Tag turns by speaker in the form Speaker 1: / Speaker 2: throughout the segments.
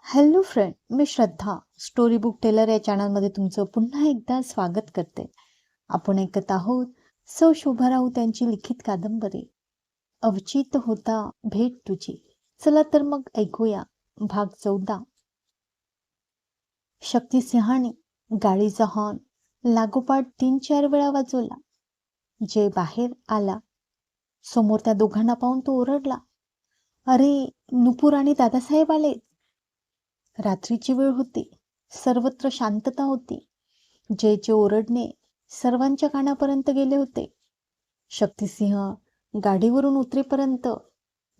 Speaker 1: Hello friend, मी श्रद्धा story book teller या चॅनलमध्ये तुमचं पुन्हा एकदा स्वागत करते. आपण ऐकत आहोत सौ शोभा राऊत यांची लिखित कादंबरी अवचित होता भेट तुझी. चला तर मग ऐकूया भाग 14. शक्तिसिंहाने गाडीचा हॉर्न लागोपाठ 3-4 वेळा वाजवला. जे बाहेर आला. समोर त्या दोघांना पाहून तो ओरडला, अरे, नुपूर आणि दादासाहेब आले. रात्रीची वेळ होती. सर्वत्र शांतता होती. जयचे ओरडणे सर्वांच्या कानापर्यंत गेले होते. शक्तिसिंह गाडीवरून उतरेपर्यंत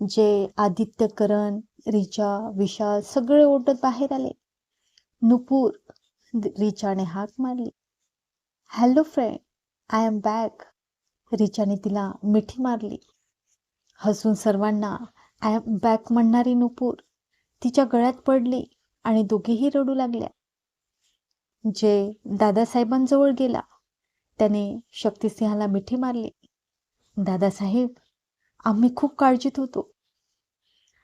Speaker 1: जय, आदित्य, करण, रिचा, विशाल सगळे ओरडत बाहेर आले. नुपूर, रिचाने हाक मारली. Hello friend, I am back. रिचाने तिला मिठी मारली. हसून सर्वांना आय एम बॅक म्हणणारी नुपूर तिच्या गळ्यात पडली आणि दोघेही रडू लागल्या. जय दादासाहेबांजवळ गेला. त्याने शक्तिसिंहाला मिठी मारली. दादासाहेब, आम्ही खूप काळजीत होतो.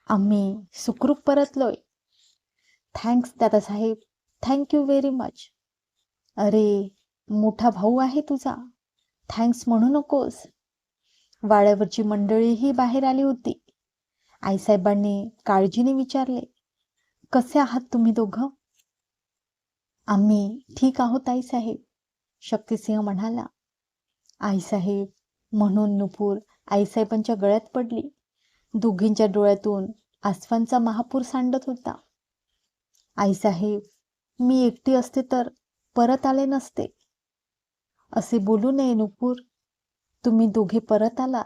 Speaker 1: आम्ही सुखरूप परतलोय. Thanks Dadasaheb, thank you very much. अरे, मोठा भाऊ आहे तुझा, थँक्स म्हणू नकोस. वाड्यावरची मंडळीही बाहेर आली होती. आईसाहेबांनी काळजीने विचारले, कसे आहात तुम्ही दोघं? आम्ही ठीक आहोत आईसाहेब, शक्तिसिंह म्हणाला. आईसाहेब म्हणून नुपूर आईसाहेबांच्या गळ्यात पडली. दोघींच्या डोळ्यातून आसवांचा महापूर सांडत होता. आईसाहेब, मी एकटी असते तर परत आले नसते. असे बोलू नये नुपूर. तुम्ही दोघे परत आला.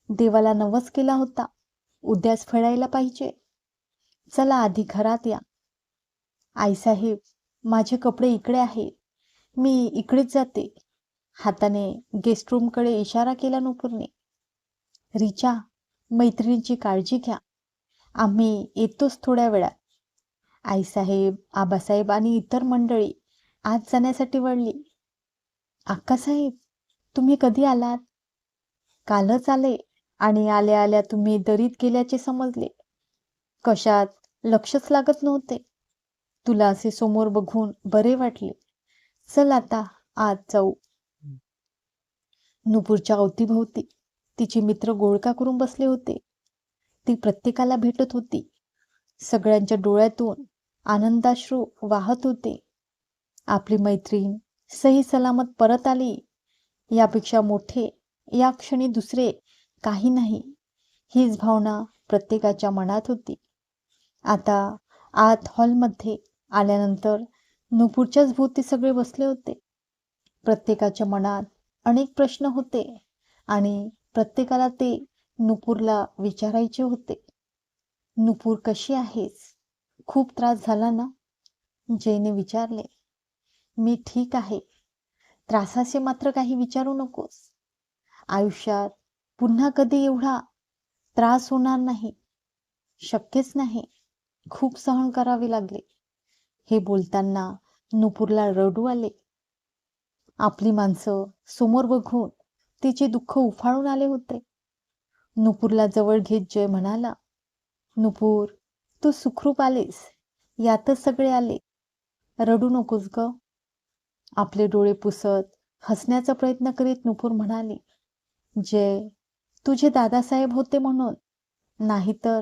Speaker 1: देवाला नवस केला होता, उद्याच फेडायला पाहिजे. चला आधी घरात या. आईसाहेब, माझे कपडे इकडे आहेत, मी इकडेच जाते. हाताने गेस्ट रूमकडे इशारा केला नुपूरने. रिचा, मैत्रिणीची काळजी घ्या, आम्ही येतोच थोड्या वेळात. आईसाहेब, आबासाहेब आणि इतर मंडळी आत जाण्यासाठी वळली. अक्कासाहेब, तुम्ही कधी आलात? कालच आले आणि आल्या आल्या तुम्ही दरीत गेल्याचे समजले. कशात लक्षच लागत नव्हते. तुला असे समोर बघून बरे वाटले. चल आता आत जाऊ. नुपूरच्या अवतीभोवती तिचे मित्र गोळका करून बसले होते. ती प्रत्येकाला भेटत होती. सगळ्यांच्या डोळ्यातून आनंदाश्रू वाहत होते. आपली मैत्रीण सही सलामत परत आली, यापेक्षा मोठे या क्षणी दुसरे काही नाही, हीच भावना प्रत्येकाच्या मनात होती. आता आत हॉलमध्ये आल्यानंतर नुपूरच्याच भोवती सगळे बसले होते. प्रत्येकाच्या मनात अनेक प्रश्न होते आणि प्रत्येकाला ते नुपूरला विचारायचे होते. नुपूर, कशी आहेस? खूप त्रास झाला ना? जयने विचारले. मी ठीक आहे. त्रासाचे मात्र काही विचारू नकोस. आयुष्यात पुन्हा कधी एवढा त्रास होणार नाही. शक्यच नाही. खूप सहन करावे लागले. हे बोलताना नुपूरला रडू आले. आपली माणसं समोर बघून तिचे दुःख उफाळून आले होते. नुपूरला जवळ घेत जय म्हणाला, नुपूर, तू सुखरूप आलीस, यातच सगळे आले. रडू नकोस ग. आपले डोळे पुसत हसण्याचा प्रयत्न करीत नुपूर म्हणाली, जय, तुझे दादासाहेब होते म्हणून, नाहीतर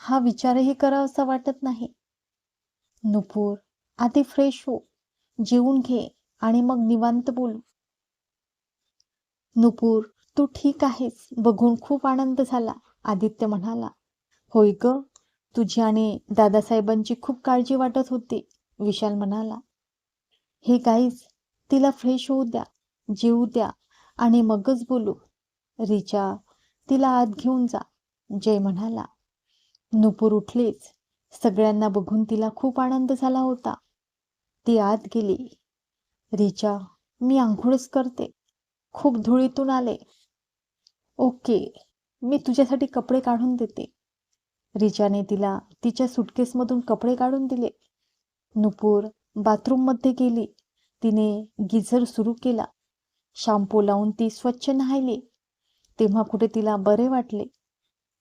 Speaker 1: हा विचारही करावासा वाटत नाही. नुपूर, आधी फ्रेश हो, जेवून घे आणि मग निवांत बोलू. नुपूर, तू ठीक आहेस बघून खूप आनंद झाला, आदित्य म्हणाला. होय ग, तुझी आणि दादासाहेबांची खूप काळजी वाटत होती, विशाल म्हणाला. हे गाईज, तिला फ्रेश होऊ द्या, जेवू द्या आणि मगच बोलू. रिचा, तिला आत घेऊन जा, जय म्हणाला. नुपूर उठलीच. सगळ्यांना बघून तिला खूप आनंद झाला होता. ती आत गेली. रिचा, मी आंघोळच करते, खूप धुळीतून आले. ओके, मी तुझ्यासाठी कपडे काढून देते. रिचाने तिला तिच्या सुटकेसमधून कपडे काढून दिले. नुपूर बाथरूममध्ये गेली. तिने गिझर सुरू केला. शॅम्पू लावून ती स्वच्छ नहायली. तेव्हा कुठे तिला बरे वाटले.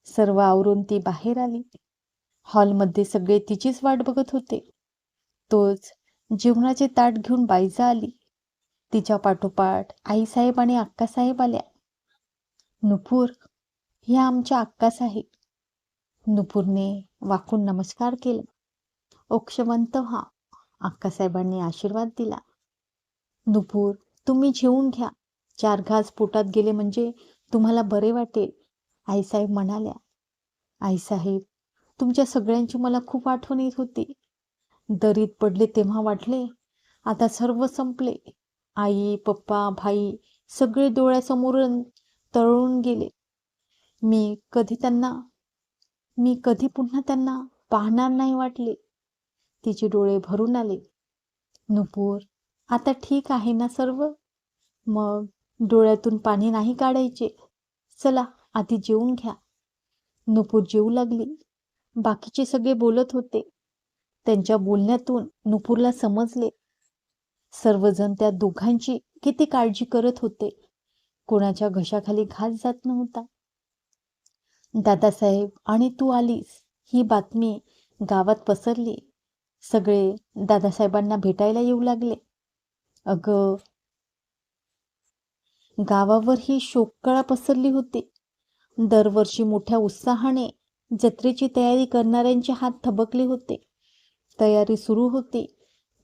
Speaker 1: सर्व आवरून ती बाहेर आली. हॉलमध्ये सगळे तिचीच वाट बघत होते. तोच जेवणाचे ताट घेऊन बाईजा आली. तिच्या पाठोपाठ आईसाहेब आणि अक्कासाहेब आल्या. नुपूर, ह्या आमच्या अक्कासाहेब. नुपूरने वाकून नमस्कार केला. ओक्षवंत व्हा, अक्कासाहेबांनी आशीर्वाद दिला. नुपूर, तुम्ही जेवून घ्या. 4 घास पोटात गेले म्हणजे तुम्हाला बरे वाटेल, आईसाहेब म्हणाल्या. आईसाहेब, तुमच्या सगळ्यांची मला खूप आठवण येत होती. दरीत पडले तेव्हा वाटले आता सर्व संपले. आई, पप्पा, भाई सगळे डोळ्यासमोरून तळून गेले. मी कधी पुन्हा त्यांना पाहणार नाही वाटले. तिचे डोळे भरून आले. नुपूर, आता ठीक आहे ना सर्व? मग डोळ्यातून पाणी नाही काढायचे. चला आधी जेवून घ्या. नुपूर जेवू लागली. बाकीचे सगळे बोलत होते. त्यांच्या बोलण्यातून नुपूरला समजले सर्वजण त्या दोघांची किती काळजी करत होते. कोणाच्या घशाखाली घास जात नव्हता. दादासाहेब आणि तू आलीस ही बातमी गावात पसरली. सगळे दादासाहेबांना भेटायला येऊ लागले. अगं, गावावर ही शोककळा पसरली होती. दरवर्षी मोठ्या उत्साहाने जत्रेची तयारी करणाऱ्यांचे हात थबकले होते. तयारी सुरू होती,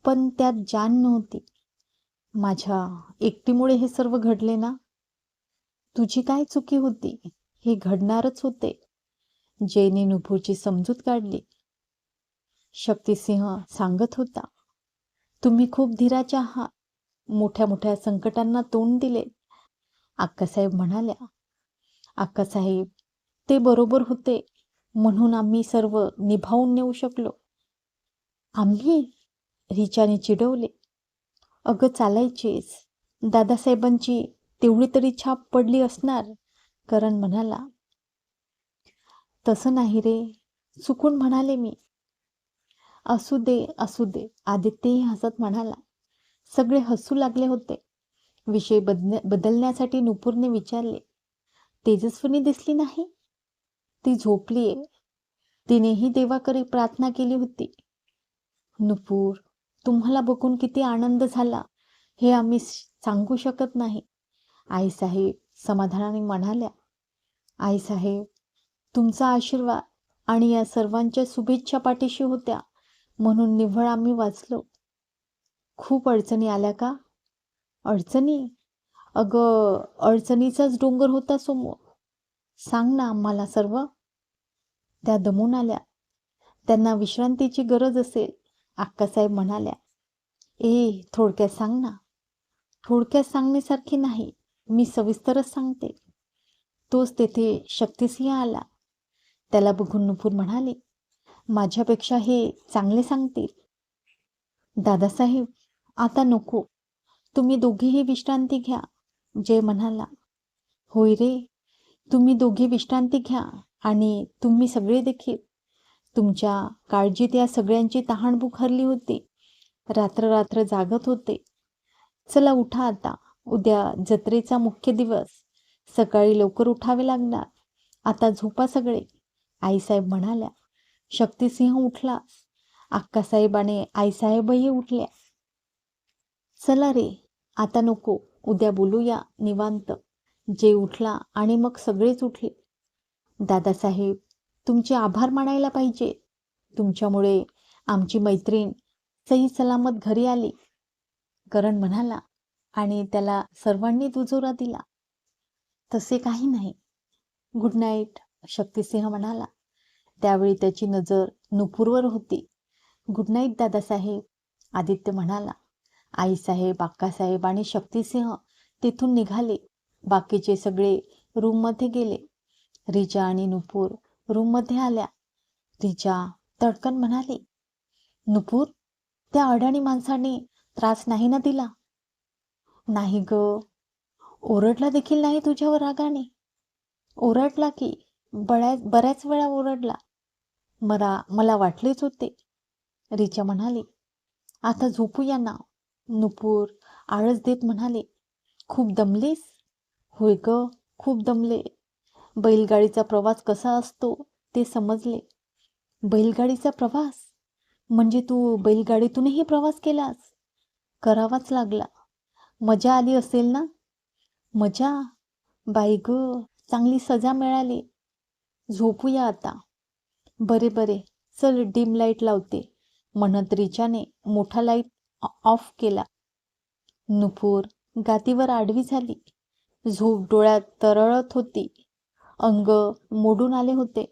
Speaker 1: पण त्यात जान नव्हती. माझ्या एकटीमुळे हे सर्व घडले ना? तुझी काय चुकी होती? हे घडणारच होते. जयने नुपूरची समजूत काढली. शक्तिसिंह सांगत होता, तुम्ही खूप धीराचे आहात. मोठ्या मोठ्या संकटांना तोंड दिले. अक्कासाहेब म्हणाल्या. अक्कासाहेब, ते बरोबर होते म्हणून आम्ही सर्व निभावून नेऊ शकलो. आम्ही? रिचाने चिडवले. अगं चालायचीच. दादासाहेबांची तेवढी तरी छाप पडली असणार, करण म्हणाला. तसं नाही रे, चुकून म्हणाले मी. असू दे असू दे, आदित्यही हसत म्हणाला. सगळे हसू लागले होते. विषय बदलण्यासाठी नुपूरने विचारले, तेजस्विनी दिसली नाही? ती झोपलीये. तिनेही देवाकडे प्रार्थना केली होती. नुपूर, तुम्हाला बघून किती आनंद झाला हे आम्ही सांगू शकत नाही, आईसाहेब समाधानाने म्हणाल्या. आईसाहेब, तुमचा आशीर्वाद आणि या सर्वांच्या शुभेच्छा पाठीशी होत्या म्हणून निव्वळ आम्ही वाचलो. खूप अडचणी आल्या का? अडचणी? अगं, अडचणीचाच डोंगर होता समोर. सांग ना आम्हाला सर्व. त्या दमून आल्या. त्यांना विश्रांतीची गरज असेल, अक्कासाहेब म्हणाल्या. थोडक्यात सांग ना. थोडक्यात सांगण्यासारखी नाही, मी सविस्तरच सांगते. तोच तेथे शक्तिसिंह आला. त्याला बघून नुपूर म्हणाली, माझ्यापेक्षा हे चांगले सांगतील. दादासाहेब, आता नको. तुम्ही दोघेही विश्रांती घ्या, जय म्हणाला. होय रे, तुम्ही दोघे विश्रांती घ्या आणि तुम्ही सगळे देखील. तुमच्या काळजीत या सगळ्यांची तहानभूक हरली होती. रात्र रात्र जागत होते. चला उठा आता, उद्या जत्रेचा मुख्य दिवस. सकाळी लवकर उठावे लागणार. आता झोपा सगळे, आईसाहेब म्हणाल्या. शक्तिसिंह उठला. अक्कासाहेब आणि आईसाहेबही उठल्या. चला रे, आता नको, उद्या बोलूया निवांत. जे उठला आणि मग सगळेच उठले. दादासाहेब, तुमचे आभार मानायला पाहिजे. तुमच्यामुळे आमची मैत्रीण सही सलामत घरी आली, करण म्हणाला आणि त्याला सर्वांनी दुजोरा दिला. तसे काही नाही. गुड नाईट, शक्तिसिंह म्हणाला. त्यावेळी त्याची नजर नुपूरवर होती. गुड नाईट दादासाहेब, आदित्य म्हणाला. आईसाहेब, अक्कासाहेब आणि शक्तिसिंह तिथून निघाले. बाकीचे सगळे रूममध्ये गेले. रिचा आणि नुपूर रूममध्ये आल्या. रिचा तडकन म्हणाली, नुपूर, त्या अडाणी माणसाने त्रास नाही ना दिला? नाही ग. ओरडला देखील नाही तुझ्यावर रागाने? ओरडला की, बऱ्याच वेळा ओरडला. मला वाटलेच होते, रिचा म्हणाली. आता झोपूया ना, नुपूर आळस देत म्हणाले. खूप दमलीस? होय ग, खूप दमले. बैलगाडीचा प्रवास कसा असतो ते समजले. बैलगाडीचा प्रवास? म्हणजे तू बैलगाडीतूनही प्रवास केलास? करावाच लागला. मजा आली असेल ना? मजा? बाई गं, चांगली सजा मिळाली. झोपूया आता. बरे बरे, चल डिम लाईट लावते, म्हणत रिचाने मोठा लाईट ऑफ केला. नुपूर गादीवर आडवी झाली. झोप डोळ्यात तरळत होती. अंग मोडून आले होते.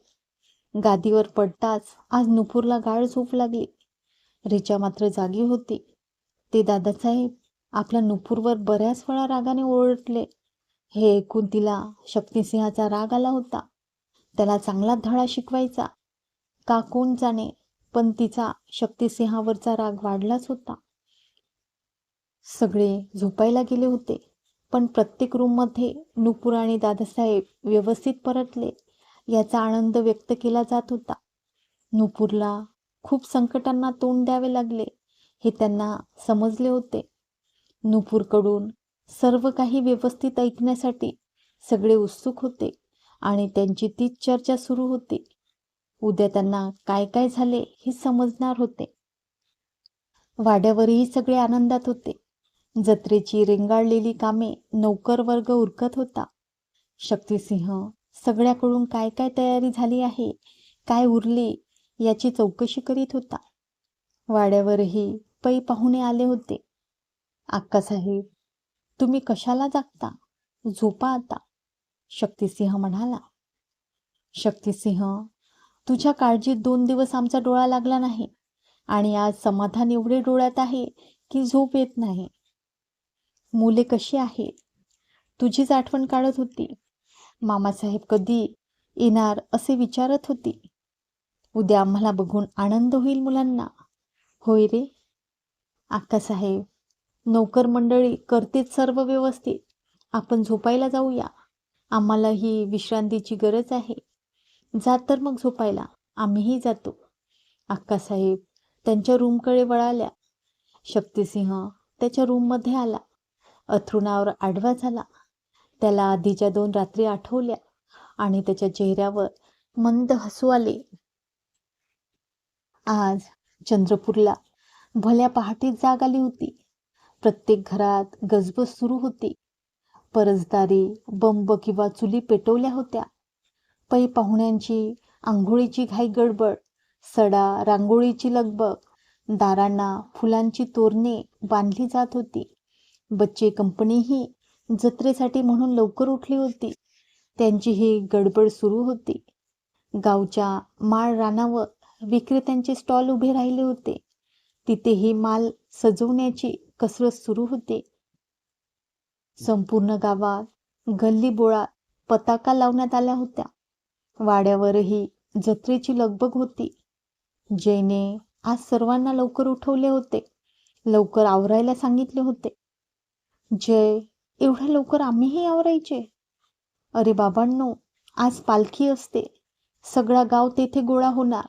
Speaker 1: गादीवर पडताच आज नुपूरला गाढ झोप लागली. रिचा मात्र जागी होती. ते दादासाहेब आपल्या नुपूरवर बऱ्याच वेळा रागाने ओरडले. हे ऐकून तिला शक्तिसिंहाचा राग आला होता. त्याला चांगला धडा शिकवायचा का कोण जाणे, पण तिचा शक्तिसिंहावरचा राग वाढलाच होता. सगळे झोपायला गेले होते, पण प्रत्येक रूममध्ये नुपूर आणि दादासाहेब व्यवस्थित परतले याचा आनंद व्यक्त केला जात होता. नुपूरला खूप संकटांना तोंड द्यावे लागले हे त्यांना समजले होते. नुपूरकडून सर्व काही व्यवस्थित ऐकण्यासाठी सगळे उत्सुक होते आणि त्यांची तीच चर्चा सुरू होती. उद्या त्यांना काय काय झाले हे समजणार होते. वाड्यावरही सगळे आनंदात होते. जत्रेची रेंगाळलेली कामे नौकर वर्ग उरकत होता. शक्तिसिंह सगळ्याकडून काय काय तयारी झाली आहे, काय उरले याची चौकशी करीत होता. वाड्यावरही पै पाहुणे आले होते. अक्कासाहेब, तुम्ही कशाला जागता? झोपा आता, शक्तिसिंह म्हणाला. शक्तिसिंह, तुझ्या काळजीत 2 दिवस आमचा डोळा लागला नाही आणि आज समाधान एवढे डोळ्यात आहे की झोप येत नाही. मुले कशी आहेत? तुझीच आठवण काढत होती. मामासाहेब कधी येणार असे विचारत होती. उद्या आम्हाला बघून आनंद होईल मुलांना. होय रे अक्कासाहेब, नौकर मंडळी करतेच सर्व व्यवस्थित. आपण झोपायला जाऊया. आम्हालाही विश्रांतीची गरज आहे. जा तर मग झोपायला, आम्हीही जातो. अक्कासाहेब त्यांच्या रूमकडे वळाल्या. शक्तिसिंह त्याच्या रूममध्ये आला. अथरुणावर आडवा झाला. त्याला आधीच्या 2 रात्री आठवल्या आणि त्याच्या चेहऱ्यावर मंद हसू आले. आज चंद्रपूरला भल्या पहाटेच जाग आली होती. प्रत्येक घरात गजबज सुरू होती. परसदारी बंब किंवा चुली पेटवल्या होत्या. पै पाहुण्यांची आंघोळीची घाई गडबड, सडा रांगोळीची लगबग, दारांना फुलांची तोरणे बांधली जात होती. बच्चे कंपनीही जत्रेसाठी म्हणून लवकर उठली होती. त्यांची ही गडबड सुरू होती. गावच्या माळ रानावर विक्रेत्यांचे स्टॉल उभे राहिले होते. तिथेही माल सजवण्याची कसरत सुरू होते. संपूर्ण गावात गल्ली बोळात पताका लावण्यात आल्या होत्या. वाड्यावरही जत्रेची लगबग होती. जयने आज सर्वांना लवकर उठवले होते. लवकर आवरायला सांगितले होते. जय, एवढ्या लवकर आम्हीही आवरायचे? अरे बाबांनो, आज पालखी असते. सगळा गाव तेथे गोळा होणार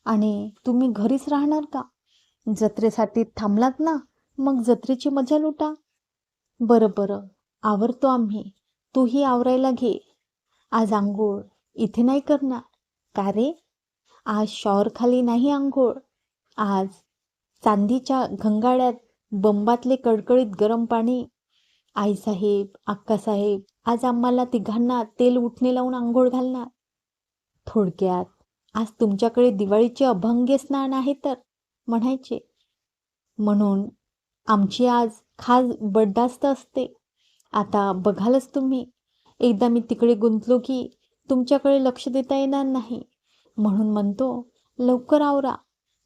Speaker 1: आणि तुम्ही घरीच राहणार का? जत्रेसाठी थांबलात ना, मग जत्रेची मजा लुटा. बरं बरं, आवरतो आम्ही. तूही आवरायला घे. आज आंघोळ इथे नाही करणार का रे? आज शॉवरखाली नाही आंघोळ. आज चांदीच्या घंगाळ्यात बंबातले कडकडीत गरम पाणी. आईसाहेब, अक्कासाहेब आज आम्हाला तिघांना तेल उठणे लावून आंघोळ घालणार. थोडक्यात आज तुमच्याकडे दिवाळीचे अभंग्य स्नान आहे तर म्हणायचे. म्हणून आमची आज खास बड्डास्त असते. आता बघालच तुम्ही, एकदा मी तिकडे गुंतलो की तुमच्याकडे लक्ष देता येणार नाही. म्हणून म्हणतो, लवकर आवरा.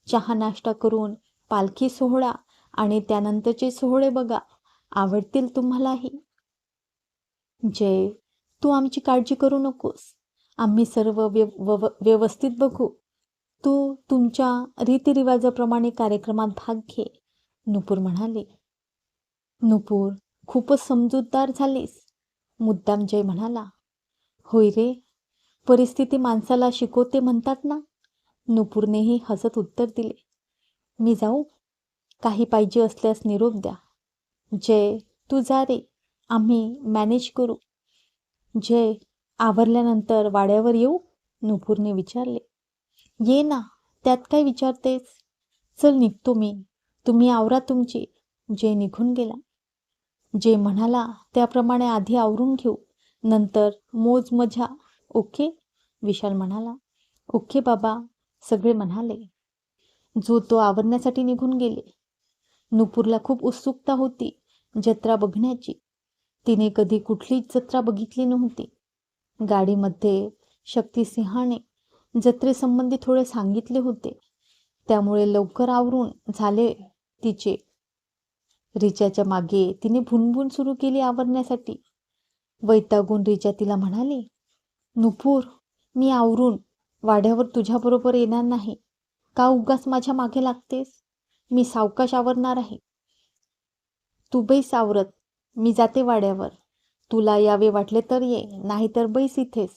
Speaker 1: चहा नाश्ता करून पालखी सोहळा आणि त्यानंतरचे सोहळे बघा, आवडतील तुम्हालाही. जय, तू आमची काळजी करू नकोस. आम्ही सर्व व्यवस्थित बघू. तू तुमच्या रीतिरिवाजाप्रमाणे कार्यक्रमात भाग घे, नुपूर म्हणाली. नुपूर, खूपच समजूतदार झालीस, मुद्दाम जय म्हणाला. होय रे, परिस्थिती माणसाला शिकवते म्हणतात ना. नुपूरनेही हसत उत्तर दिले. मी जाऊ? काही पाहिजे असल्यास निरोप द्या. जय, तू जा रे, आम्ही मॅनेज करू. जय, आवरल्यानंतर वाड्यावर येऊ? नुपूरने विचारले. ये ना, त्यात काय विचारतेस? चल निघतो मी. तुम्ही आवरा तुमची. जय निघून गेला. जय म्हणाला त्याप्रमाणे आधी आवरून घेऊ, नंतर मोज मजा. ओके? विशाल म्हणाला. ओके बाबा, सगळे म्हणाले. जो तो आवरण्यासाठी निघून गेले. नुपूरला खूप उत्सुकता होती जत्रा बघण्याची. तिने कधी कुठलीच जत्रा बघितली नव्हती. गाडीमध्ये शक्तिसिंहाने जत्रेसंबंधी थोडे सांगितले होते, त्यामुळे लवकर आवरून झाले तिचे. रिचाच्या मागे तिने भुणभुण सुरू केली आवरण्यासाठी. वैतागून रिचा तिला म्हणाली, नुपूर, मी आवरून वाड्यावर तुझ्याबरोबर येणार नाही. का उगाच माझ्या मागे लागतेस? मी सावकाश आवरणार आहे. तू बैस आवरत, मी जाते वाड्यावर. तुला यावे वाटले तर ये, नाहीतर बैस इथेच.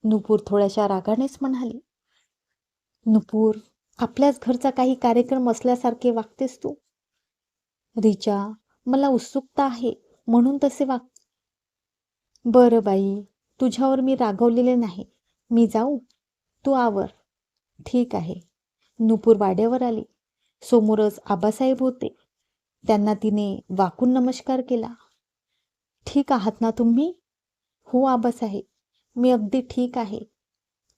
Speaker 1: नुपूर थोड्याशा रागानेच म्हणाली. नुपूर, आपल्याच घरचा काही कार्यक्रम असल्यासारखे वागतेस तू. रिचा, मला उत्सुकता आहे म्हणून तसे वाग. बरं बाई, तुझ्यावर मी रागवलेले नाही. मी जाऊ? तू आवर. ठीक आहे. नुपूर वाड्यावर आली. समोरच आबासाहेब होते. त्यांना तिने वाकून नमस्कार केला. ठीक आहात ना तुम्ही? हो आबासाहेब, मी अगदी ठीक आहे.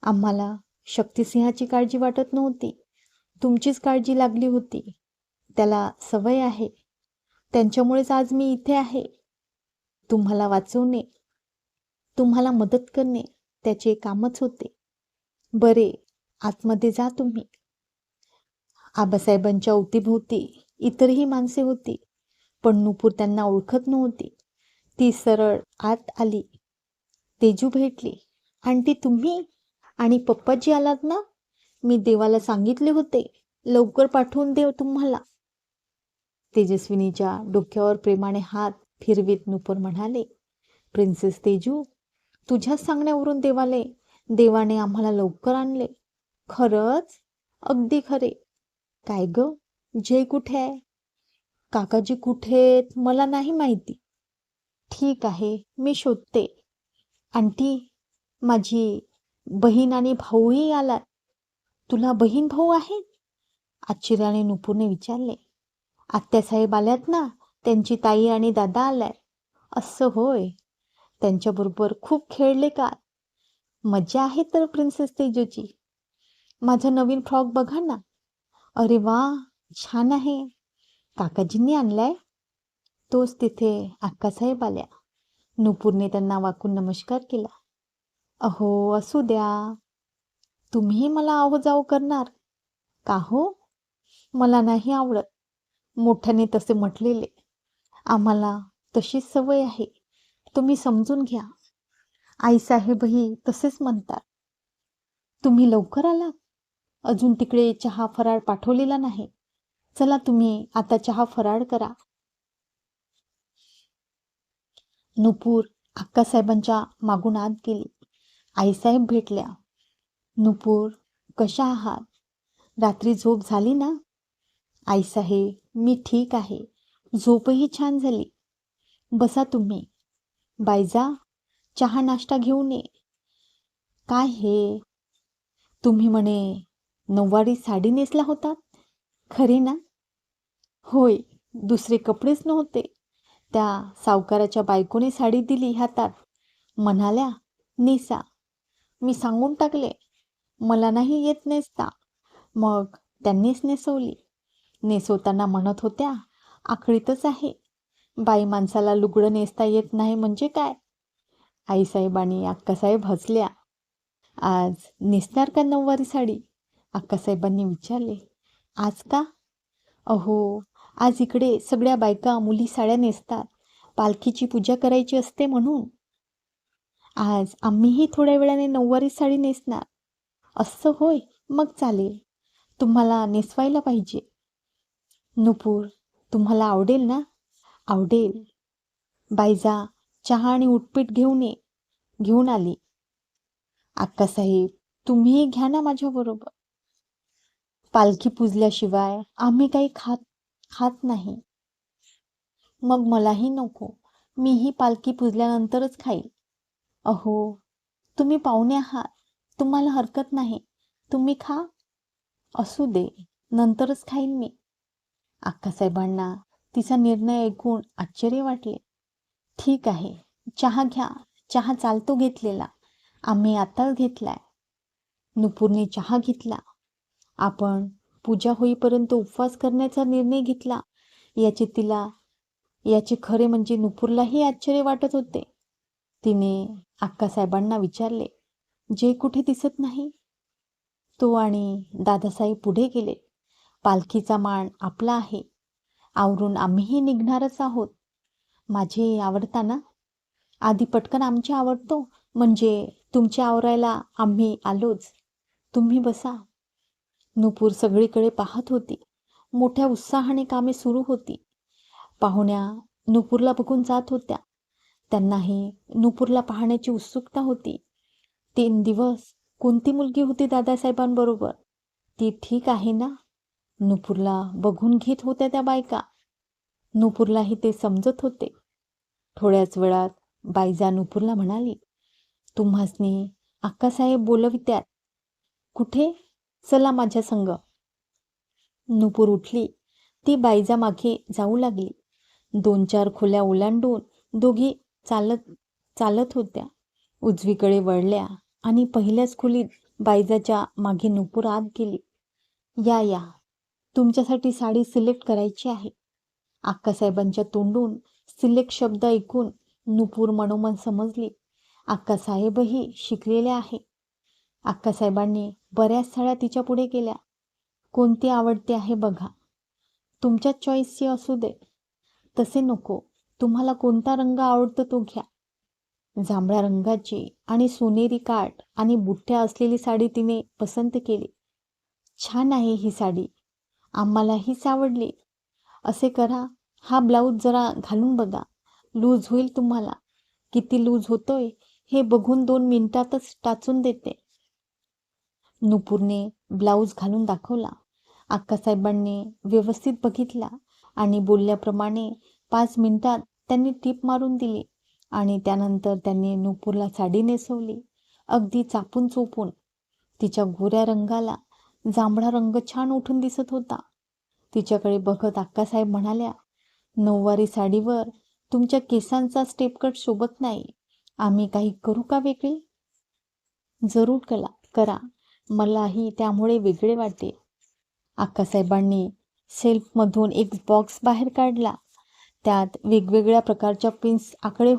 Speaker 1: आम्हाला शक्तिसिंहाची काळजी वाटत नव्हती. तुमचीच काळजी लागली होती. त्याला सवय आहे. त्यांच्यामुळेच आज मी इथे आहे. तुम्हाला वाचवणे, तुम्हाला मदत करणे त्याचे कामच होते. बरे, आतमध्ये जा तुम्ही. आबासाहेबांच्या अवतीभोवती इतरही माणसे होती, पण नुपूर त्यांना ओळखत नव्हती. ती सरळ आत आली. तेजू भेटली. आंटी तुम्ही? आणि पप्पाजी आलात ना? मी देवाला सांगितले होते लवकर पाठवून देव तुम्हाला. तेजस्विनीच्या डोक्यावर प्रेमाने हात फिरवीत नुपूर म्हणाले, प्रिन्सेस तेजू, तुझ्याच सांगण्यावरून देवाने आम्हाला लवकर आणले. खरंच? अगदी खरे. काय ग, जय कुठे आहे? काकाजी कुठेत मला नाही माहिती. ठीक आहे, मी शोधते. आंटी, माझी बहीण आणि भाऊही आलात. तुला बहीण भाऊ आहेत? आश्चर्याने नुपूरने विचारले. आत्यासाहेब आल्यात ना, त्यांची ताई आणि दादा आलाय. असं होय. त्यांच्याबरोबर खूप खेळले का? मजा आहे तर प्रिन्सेस तेजूची. माझा नवीन फ्रॉक बघा ना. अरे वा, छान आहे. काकाजींनी आणलाय? तोच. तिथे अक्कासाहेब आल्या. नुपूरने त्यांना वाकून नमस्कार केला. अहो, असू द्या. तुम्हीही मला अहो जाऊ करणार का हो? मला नाही आवडत मोठ्याने तसे म्हटलेले. आम्हाला तशीच सवय आहे. तुम्ही समजून घ्या. आईसाहेबही तसेच म्हणतात. तुम्ही लवकर आलात? अजून तिकडे चहा फराळ पाठवलेला नाही. चला तुम्ही आता चहा फराळ करा. नुपूर अक्कासाहेबांच्या मागून आत गेली. आईसाहेब भेटल्या. नुपूर, कशा आहात? रात्री झोप झाली ना? आईसाहेब, मी ठीक आहे. झोपही छान झाली. बसा तुम्ही. बायजा, चहा नाश्ता घेऊन ये. काय हे? तुम्ही म्हणे नऊवारी साडी नेसला होतात, खरे ना? होय, दुसरे कपडेच नव्हते. त्या सावकाराच्या बायकोने साडी दिली हातात. म्हणाल्या, नेसा. मी सांगून टाकले, मला नाही येत नेसता. मग त्यांनीच नेसवली. नेसवताना म्हणत होत्या, आखळीतच आहे. बाई माणसाला लुगडं नेसता येत नाही म्हणजे काय? आईसाहेब आणि अक्कासाहेब हसल्या. आज नेसणार का नऊवारी साडी? अक्कासाहेबांनी विचारले. आज का? अहो, आज इकडे सगळ्या बायका मुली साड्या नेसतात. पालखीची पूजा करायची असते म्हणून. आज आम्हीही थोड्या वेळाने नऊवारी साडी नेसणार. असं होय, मग चालेल. तुम्हाला नेसवायला पाहिजे. नुपूर, तुम्हाला आवडेल ना? आवडेल. बायजा, चहा आणि उटपीट घेऊन आली. अक्कासाहेब, तुम्हीही घ्या ना माझ्याबरोबर. पालखी पुजल्याशिवाय आम्ही काही खात नाही. मग मलाही नको. मीही पालखी पुजल्यानंतरच खाईल. अहो, तुम्ही पाहुणे आहात. तुम्हाला हरकत नाही. तुम्ही खा. असू दे, नंतरच खाईन मी. अक्कासाहेबांना तिचा निर्णय ऐकून आश्चर्य वाटले. ठीक आहे, चहा घ्या. चहा चालतो घेतलेला. आम्ही आताच घेतलाय. नुपूरने चहा घेतला. आपण पूजा होईपर्यंत उपवास करण्याचा निर्णय घेतला याचे खरे म्हणजे नुपूरलाही आश्चर्य वाटत होते. तिने अक्कासाहेबांना विचारले, जे कुठे दिसत नाही? तो आणि दादासाहेब पुढे गेले. पालखीचा मान आपला आहे. आवरून आम्हीही निघणारच आहोत. माझे आवडता ना? आधी पटकन आमचे आवडतो, म्हणजे तुमचे आवरायला आम्ही आलोच. तुम्ही बसा. नुपूर सगळीकडे पाहत होती. मोठ्या उत्साहाने कामे सुरू होती. पाहुण्या नुपूरला बघून जात होत्या. त्यांनाही नुपूरला पाहण्याची उत्सुकता होती. 3 दिवस कोणती मुलगी होती दादासाहेबांबरोबर? ती ठीक आहे ना? नुपूरला बघून घेत होत्या त्या बायका. नुपूरलाही ते समजत होते. थोड्याच वेळात बाईजा नुपूरला म्हणाली, तुम्हासनी अक्कासाहेब बोलवित्यात. कुठे? चला माझ्या संग. नुपूर उठली. ती बाईजा मागे जाऊ लागली. 2-4 खोल्या ओलांडून दोघी चालत चालत होत्या. उजवीकडे वळल्या आणि पहिल्याच खोलीत बाईजाच्या मागे नुपूर आत गेली. या, तुमच्यासाठी साडी सिलेक्ट करायची आहे. अक्कासाहेबांच्या तोंडून सिलेक्ट शब्द ऐकून नुपूर मनोमन समजली, अक्कासाहेबही शिकलेले आहे. अक्कासाहेबांनी बऱ्याच साड्या तिच्या पुढे केल्या. कोणती आवडते आहे बघा. तुमच्याच चॉईसची असू दे. तसे नको, तुम्हाला कोणता रंग आवडतो तो घ्या. जांभळ्या रंगाची आणि सोनेरी काठ आणि बुट्ट्या असलेली साडी तिने पसंत केली. छान आहे ही साडी. आम्हाला हीच आवडली. असे करा, हा ब्लाऊज जरा घालून बघा. लूज होईल तुम्हाला. किती लूज होतोय हे बघून 2 मिनिटातच टाचून देते. नुपूरने ब्लाऊज घालून दाखवला. अक्कासाहेबांनी व्यवस्थित बघितला आणि बोलल्याप्रमाणे 5 मिनिटात त्यांनी टीप मारून दिली आणि त्यानंतर त्यांनी नुपूरला साडी नेसवली. अगदी चापून चोपून. तिच्या गोऱ्या रंगाला जांभळा रंग छान उठून दिसत होता. तिच्याकडे बघत अक्कासाहेब म्हणाल्या, नऊवारी साडीवर तुमच्या केसांचा स्टेपकट शोभत नाही. आम्ही काही करू का वेगळी? जरूर करा. मलाही त्यामुळे वेगळे वाटेल. अक्कासाहेबांनी सेल्फमधून एक बॉक्स बाहेर काढला. त्यात वेगवेगळ्या प्रकारच्या पिन्स आकडे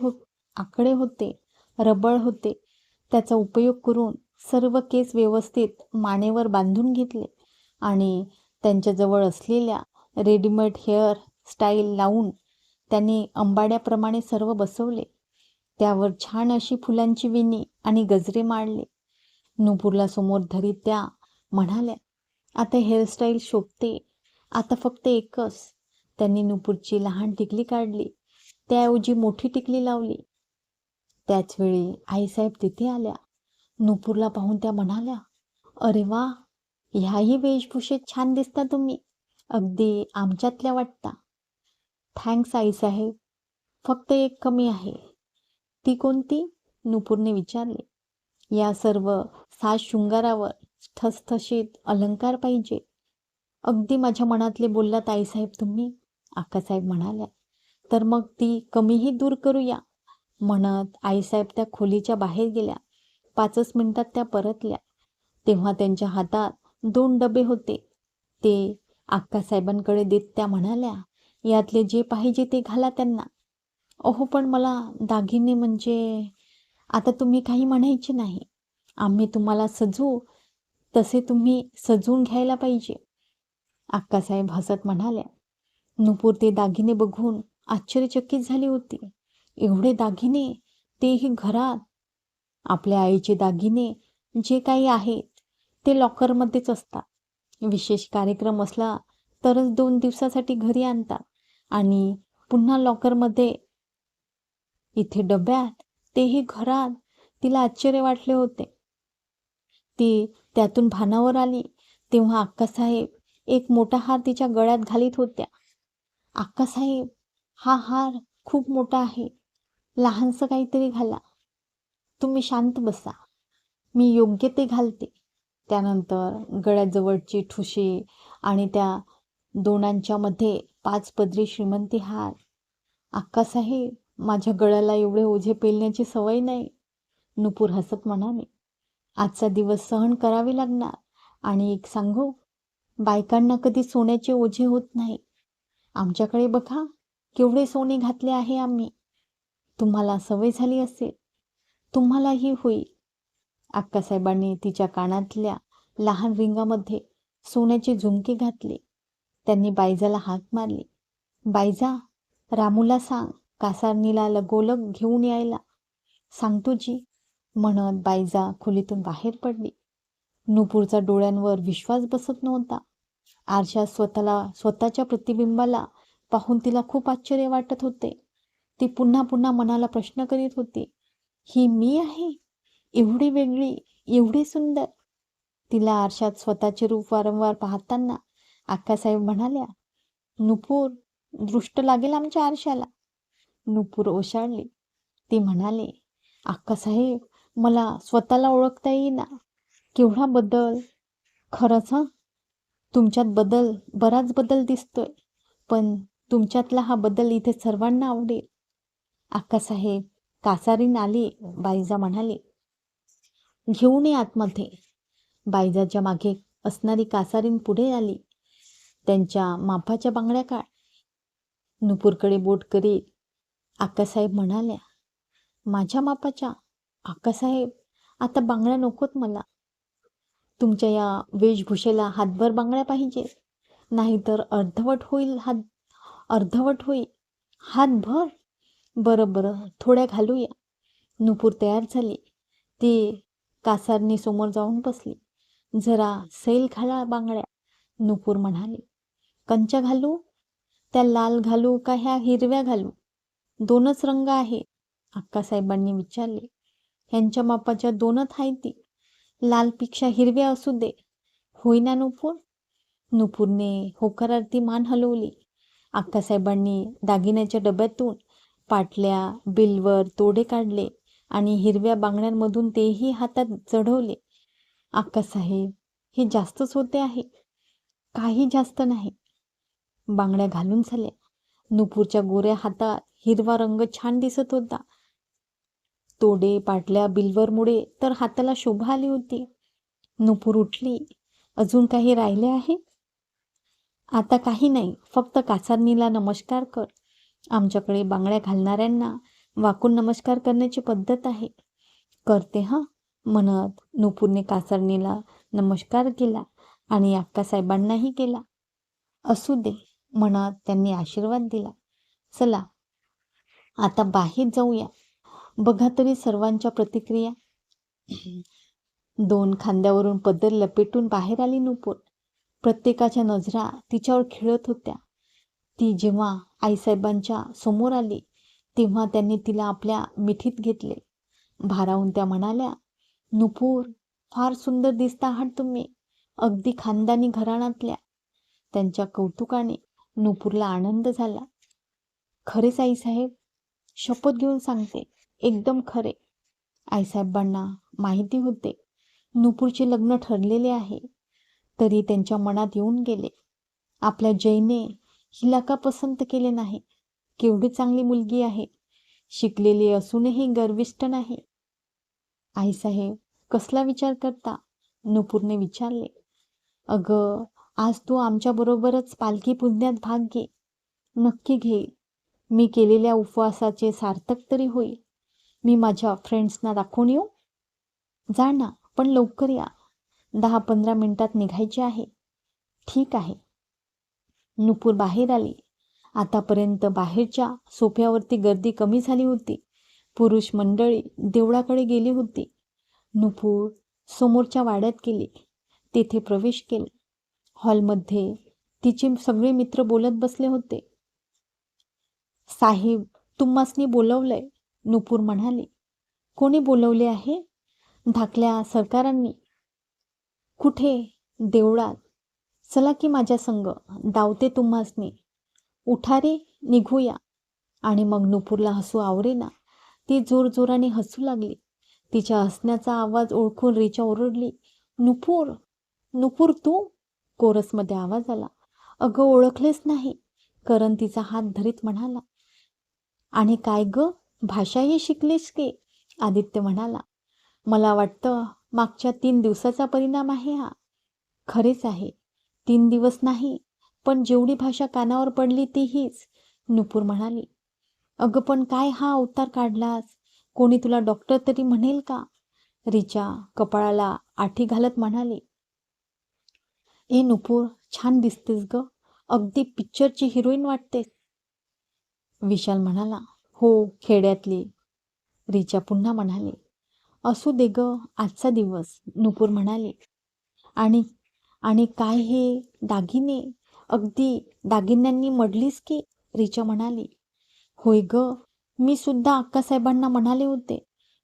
Speaker 1: होते, रबर होते. त्याचा उपयोग करून सर्व केस व्यवस्थित मानेवर बांधून घेतले आणि त्यांच्याजवळ असलेल्या रेडीमेड हेअर स्टाईल लावून त्यांनी अंबाड्याप्रमाणे सर्व बसवले. त्यावर छान अशी फुलांची वेणी आणि गजरे माळले. नुपूरला समोर धरीत त्या म्हणाल्या, आता हेअरस्टाईल शोभते. आता फक्त एकच. त्यांनी नुपूरची लहान टिकली काढली. त्याऐवजी मोठी टिकली लावली. त्याचवेळी आईसाहेब तिथे आल्या. नुपूरला पाहून त्या म्हणाल्या, अरे वा, ह्याही वेशभूषेत छान दिसता तुम्ही. अगदी आमच्यातल्या वाटता. थँक्स आईसाहेब. फक्त एक कमी आहे. ती कोणती? नुपूरने विचारले. या सर्व साज शृंगारावर ठसठशीत अलंकार पाहिजे. अगदी माझ्या मनातले बोललात आईसाहेब तुम्ही, अक्कासाहेब म्हणाल्या. तर मग ती कमीही दूर करूया. म्हणत आईसाहेब त्या खोलीच्या बाहेर गेल्या. 5च मिनिटात त्या परतल्या. तेव्हा त्यांच्या हातात 2 डबे होते. ते अक्कासाहेबांकडे देत त्या म्हणाल्या, यातले जे पाहिजे ते घाला त्यांना. अहो पण मला दागिने म्हणजे. आता तुम्ही काही म्हणायचे नाही. आम्ही तुम्हाला सजवू तसे तुम्ही सजवून घ्यायला पाहिजे. अक्कासाहेब हसत म्हणाल्या. नुपूर ते दागिने बघून आश्चर्यचकित झाली होती. एवढे दागिने, तेही घरात. आपल्या आईचे दागिने जे काही आहेत ते लॉकरमध्येच असतात. विशेष कार्यक्रम असला तरच 2 दिवसासाठी घरी आणतात आणि पुन्हा लॉकरमध्ये. इथे डब्यात, तेही घरात. तिला आश्चर्य वाटले होते. ती त्यातून भानावर आली तेव्हा अक्कासाहेब एक मोठा हार तिच्या गळ्यात घालीत होत्या. अक्कासाहेब, हा हार खूप मोठा आहे. लहानसं काहीतरी घाला. तुम्ही शांत बसा. मी योग्य ते घालते. त्यानंतर गळ्याजवळची ठुशी आणि त्या दोनांच्या मध्ये 5 पदरी श्रीमंती हार. "अक्कासाहेब, माझ्या गळ्याला एवढे ओझे पेलण्याची सवय नाही." नुपूर हसत म्हणाली, "आजचा दिवस सहन करावे लागणार. आणि एक सांगू, बायकांना कधी सोन्याचे ओझे होत नाही. आमच्याकडे बघा, केवढे सोने घातले आहे आम्ही. तुम्हाला सवय झाली असेल, तुम्हालाही होईल." अक्कासाहेबांनी तिच्या कानातल्या लहान रिंगामध्ये सोन्याचे झुमके घातले. त्यांनी बायजाला हाक मारली, "बायजा, रामूला सांग कासारणीला लगोलग घेऊन यायला." "सांगतो जी," म्हणत बायजा खोलीतून बाहेर पडली. नुपूरचा डोळ्यांवर विश्वास बसत नव्हता. आरशात स्वतःच्या प्रतिबिंबाला पाहून तिला खूप आश्चर्य वाटत होते. ती पुन्हा पुन्हा मनाला प्रश्न करीत होती, "ही मी आहे? एवढी वेगळी, एवढी सुंदर?" तिला आरशात स्वतःचे रूप वारंवार पाहताना अक्कासाहेब म्हणाल्या, "नुपूर, दृष्ट लागेल आमच्या आरशाला." नुपूर ओशाळली. ती म्हणाले, "अक्कासाहेब, मला स्वतःला ओळखता येईना. केवढा बदल! खरंच हं, तुमच्यात बराच बदल दिसतोय. पण तुमच्यातला हा बदल इथे सर्वांना आवडेल." "अक्कासाहेब, कासारीन आली," बाईजा म्हणाली. "घेऊन ये आतमध्ये." बाईजाच्या मागे असणारी कासारीन पुढे आली. "त्यांच्या मापाच्या बांगड्या काढ." नुपूरकडे बोट करीत अक्कासाहेब म्हणाल्या, "माझ्या मापाच्या? अक्कासाहेब, आता बांगड्या नकोत मला. तुमच्या या वेशभूषेला हातभर बांगड्या पाहिजे, नाहीतर अर्धवट होईल. हातभर? बरं बरं, थोड्या घालूया." नुपूर तयार झाली. ती कासारणीसमोर जाऊन बसली. "जरा सैल घाला बांगड्या." नुपूर म्हणाली. "कंच्या घालू? त्या लाल घालू का ह्या हिरव्या घालू? दोनच रंग आहे." अक्कासाहेबांनी विचारले. "ह्यांच्या मापाच्या दोनच हायती. लालपेक्षा हिरव्या असू दे. होईना नुपूर?" नुपूरने होकारार्थी मान हलवली. अक्कासाहेबांनी दागिन्याच्या डब्यातून पाटल्या, बिल्वर, तोडे काढले आणि हिरव्या बांगड्यांमधून तेही हातात चढवले. "अक्कासाहेब, हे जास्तच होते आहे." "काही जास्त नाही." बांगड्या घालून झाल्या. नुपूरच्या गोऱ्या हातात हिरवा रंग छान दिसत होता. तोडे, पाटल्या, बिल्वरमुळे तर हाताला शोभा आली होती. नुपूर उठली. "अजून काही राहिले आहे?" "आता काही नाही, फक्त कासारणीला नमस्कार कर. आमच्याकडे बांगड्या घालणाऱ्यांना वाकून नमस्कार करण्याची पद्धत आहे." "करते हं," म्हणत नुपूरने कासारणीला नमस्कार केला आणि अक्कासाहेबांनाही केला. "असू दे," म्हणत त्यांनी आशीर्वाद दिला. "चला, आता बाहेर जाऊया. बघा तरी सर्वांच्या प्रतिक्रिया." 2 खांद्यावरून पदर लपेटून बाहेर आली नुपूर. प्रत्येकाच्या नजरा तिच्यावर खेळत होत्या. ती जेव्हा आईसाहेबांच्या समोर आली, तेव्हा त्यांनी तिला आपल्या मिठीत घेतले. भारावून त्या म्हणाल्या, "नुपूर, फार सुंदर दिसता आहात तुम्ही, अगदी खानदानी घराण्यातल्या." त्यांच्या कौतुकाने नुपूरला आनंद झाला. "खरेच आईसाहेब, शपथ घेऊन सांगते, एकदम खरे." आईसाहेबांना माहिती होते नुपूरचे लग्न ठरलेले आहे, तरी त्यांच्या मनात येऊन गेले, आपल्या जयने हिला का पसंत केले नाही? केवढी चांगली मुलगी आहे, शिकलेली असूनही गर्विष्ठ नाही. "आईसाहेब, कसला विचार करता?" नुपूरने विचारले. "अगं, आज तू आमच्याबरोबरच पालखी पुजण्यात भाग घे." "नक्की घेईल. मी केलेल्या उपवासाचे सार्थक तरी होईल. मी माझ्या फ्रेंड्सना दाखवून येऊ?" "जा ना, पण लवकर या. 10-15 मिनिटात निघायचे आहे." "ठीक आहे." नुपूर बाहेर आली. आतापर्यंत बाहेरच्या सोफ्यावरती गर्दी कमी झाली होती. पुरुष मंडळी देवळाकडे गेली होती. नुपूर समोरच्या वाड्यात गेली. तेथे प्रवेश केला. हॉलमध्ये तिचे सगळे मित्र बोलत बसले होते. "साहेब, तुम्हासनी बोलवलंय," नुपूर म्हणाली. "कोणी बोलवले आहे?" "धाकल्या सरकारांनी." "कुठे?" "देवळात." "चला की माझ्या संग, दावते तुम्हासनी." "उठा रे, निघूया." आणि मग नुपूरला हसू आवरेना. ती जोरजोराने हसू लागली. तिच्या हसण्याचा आवाज ओळखून रिचा ओरडली, नुपूर, नुपूर तू? कोरसमध्ये आवाज आला. अगं ओळखलेच नाही, करण तिचा हात धरीत म्हणाला. आणि काय ग, भाषाही शिकलीस की? आदित्य म्हणाला. मला वाटतं मागच्या 3 दिवसाचा परिणाम आहे हा. खरेच आहे, 3 दिवस नाही, पण जेवढी भाषा कानावर पडली ती हीच, नुपूर म्हणाली. अगं पण काय हा अवतार काढलास? कोणी तुला डॉक्टर तरी म्हणेल का? रिचा कपाळाला आठी घालत म्हणाली. ए नुपूर, छान दिसतेस ग, अगदी पिक्चरची हिरोईन वाटतेस. विशाल म्हणाला. हो, खेड्यातली. रिचा पुन्हा म्हणाली. असू दे ग, आजचा दिवस, नुपूर म्हणाली. आणि आणि काय हे दागिने, अगदी दागिन्यांनी मडलीस की? रिचा म्हणाली. होय ग, मी सुद्धा अक्कासाहेबांना म्हणाले होते,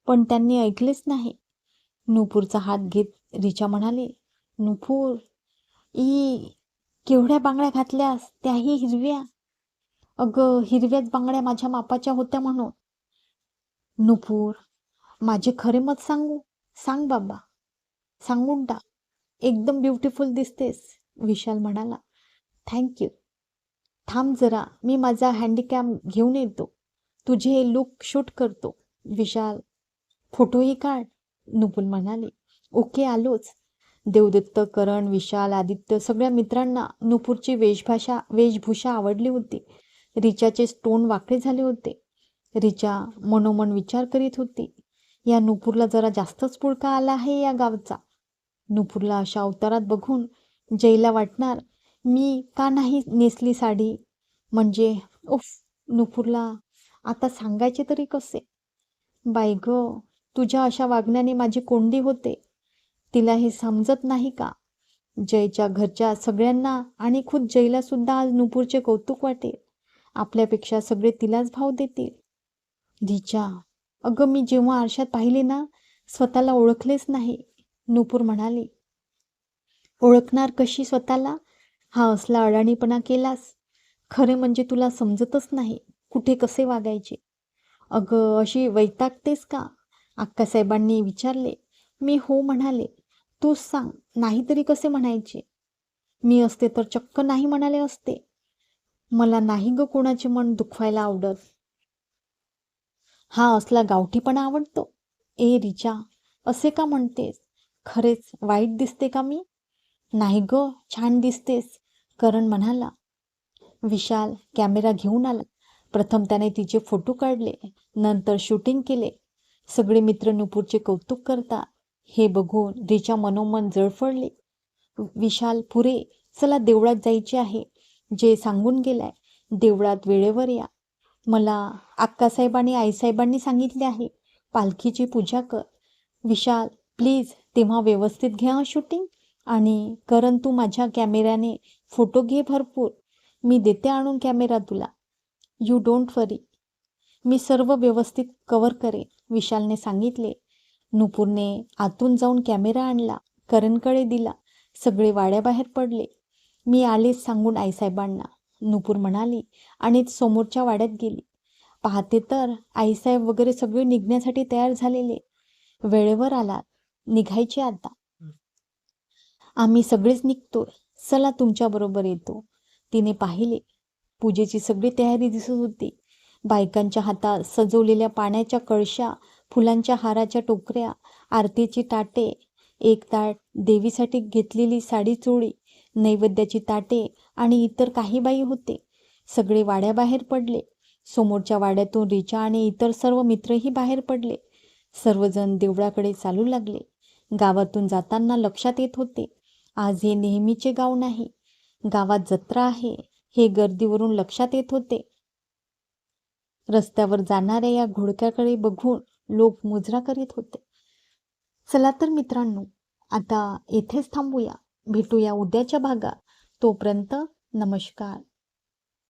Speaker 1: पण त्यांनी ऐकलेच नाही. नुपूरचा हात घेत रिचा म्हणाली. नुपूर, ई, केवढ्या बांगड्या घातल्यास, त्याही हिरव्या. अगं हिरव्याच बांगड्या माझ्या मापाच्या होत्या म्हणून. नुपूर, माझे खरे मत सांगू? सांग बाबा, सांगून टाक. एकदम ब्युटिफुल दिसतेस, विशाल म्हणाला. थँक्यू. थांब जरा, मी माझा हँडीकॅम घेऊन येतो. तुझे लुक शूट करतो. विशाल, फोटोही काढ, नुपूर म्हणाली. ओके, आलोच. देवदत्त, करण, विशाल, आदित्य सगळ्या मित्रांना नुपूरची वेशभूषा आवडली होती. रिचाचे तोंड वाकडे झाले होते. रिचा मनोमन विचार करीत होती. या नुपूरला जरा जास्तच पुळका आला आहे या गावचा. नुपूरला अशा अवतारात बघून जयला वाटणार, मी का नाही नेसली साडी? म्हणजे उफ, नुपूरला आता सांगायचे तरी कसे? बाई ग, तुझ्या अशा वागण्याने माझी कोंडी होते. तिला हे समजत नाही का? जयच्या घरच्या सगळ्यांना आणि खुद जयला सुद्धा आज नुपूरचे कौतुक वाटेल. आपल्यापेक्षा सगळे तिलाच भाव देतील. रिचा, अगं मी जेव्हा आरशात पाहिले ना, स्वतःला ओळखलेच नाही, नुपूर म्हणाली. ओळखणार कशी स्वतःला? हा असला अडाणीपणा केलास. खरे म्हणजे तुला समजतच नाही कुठे कसे वागायचे. अगं अशी वैतागतेस का? अक्कासाहेबांनी विचारले. मी हो म्हणाले. तूच सांग, नाहीतरी कसे म्हणायचे? मी असते तर चक्क नाही म्हणाले असते. मला नाही ग कोणाचे मन दुखवायला आवडत. हा असला गावठीपणा आवडतो. ए रिचा, असे का म्हणतेस? खरेच वाईट दिसते का मी? नाही ग, छान दिसतेस, करण म्हणाला. विशाल कॅमेरा घेऊन आला. प्रथम त्याने तिचे फोटो काढले, नंतर शूटिंग केले. सगळे मित्र नुपूरचे कौतुक करतात हे बघून रिचा मनोमन जळफळली. विशाल, पुरे, चला देवळात जायचे आहे. जे सांगून गेलाय, देवळात वेळेवर या. मला अक्कासाहेब आणि आईसाहेबांनी सांगितले आहे, पालखीची पूजा कर. विशाल, प्लीज तेव्हा व्यवस्थित घ्या शूटिंग. आणि करण, तू माझ्या कॅमेऱ्याने फोटो घे भरपूर. मी देते आणून कॅमेरा तुला. यू डोंट वरी, मी सर्व व्यवस्थित कव्हर करेन, विशालने सांगितले. नुपूरने आतून जाऊन कॅमेरा आणला, करणकडे दिला. सगळे वाड्याबाहेर पडले. मी आलेच सांगून आईसाहेबांना, नुपूर म्हणाली आणि समोरच्या वाड्यात गेली. पाहते तर आईसाहेब वगैरे सगळे निघण्यासाठी तयार झालेले. वेळेवर आलात, निघायचे आता. आम्ही सगळेच निघतोय, चला तुमच्याबरोबर येतो. तिने पाहिले. पूजेची सगळी तयारी दिसत होती. बायकांच्या हातात सजवलेल्या पाण्याच्या कळशा, फुलांच्या हाराच्या टोकऱ्या, आरतीची ताटे, एक ताट देवीसाठी घेतलेली साडी चोळी, नैवेद्याची ताटे आणि इतर काही बाई होते. सगळे वाड्याबाहेर पडले. समोरच्या वाड्यातून रिचा आणि इतर सर्व मित्रही बाहेर पडले. सर्वजण देवळाकडे चालू लागले. गावातून जाताना लक्षात येत होते, आज हे नेहमीचे गाव नाही, गावात जत्रा आहे हे गर्दीवरून लक्षात येत होते. रस्त्यावर जाणाऱ्या या घोडक्याकडे बघून लोक मुजरा करीत होते. चला तर मित्रांनो, आता येथेच थांबूया. भेटूया उद्याच्या भागात. तोपर्यंत नमस्कार.